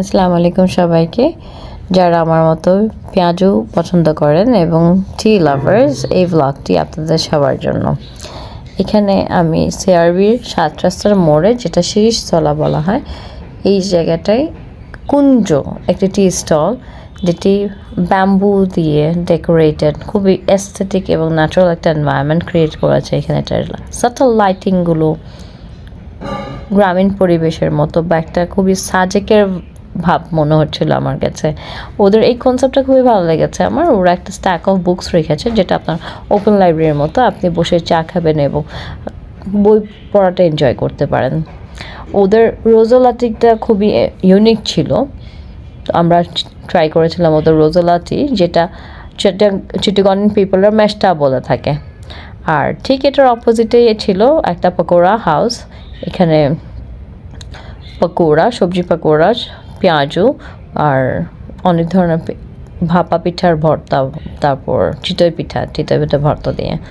আসসালামু আলাইকুম সবাইকে, যারা আমার মতো পেঁয়াজু পছন্দ করেন এবং টি লাভার্স, এই ব্লগটি আপনাদের সবার জন্য। এখানে আমি সিআরবির ৭ রাস্তার মোড়ে, যেটা শিরিষতলা বলা হয়, এই জায়গাটায় কুঞ্জ একটি টি স্টল, যেটি ব্যাম্বু দিয়ে ডেকোরেটেড, খুবই এস্থেটিক এবং ন্যাচারাল একটা এনভায়রনমেন্ট ক্রিয়েট করেছে। এখানে একটা সাটল লাইটিংগুলো গ্রামীণ পরিবেশের মতো বা একটা খুবই সাজেকের ভাব মনে হচ্ছিল আমার কাছে। ওদের এই কনসেপ্টটা খুবই ভালো লেগেছে আমার। ওরা একটা স্ট্যাক অফ বুকস রেখেছে, যেটা আপনার ওপেন লাইব্রেরির মতো, আপনি বসে চা খাবেন এবং বই পড়াটা এনজয় করতে পারেন। ওদের রোজোলাটিটা খুবই ইউনিক ছিল, আমরা ট্রাই করেছিলাম ওদের রোজোলাটি, যেটা চিটাগং পিপলরা মেশটা বলে থাকে। আর ঠিক এটার অপোজিটেই ছিল একটা পকোড়া হাউস। এখানে পকোড়া, সবজি পকোড়া, পেঁয়াজু আর অনেক ধরনের ভাপা পিঠার ভর্তা, তারপর চিতই পিঠা ভর্তা দিয়ে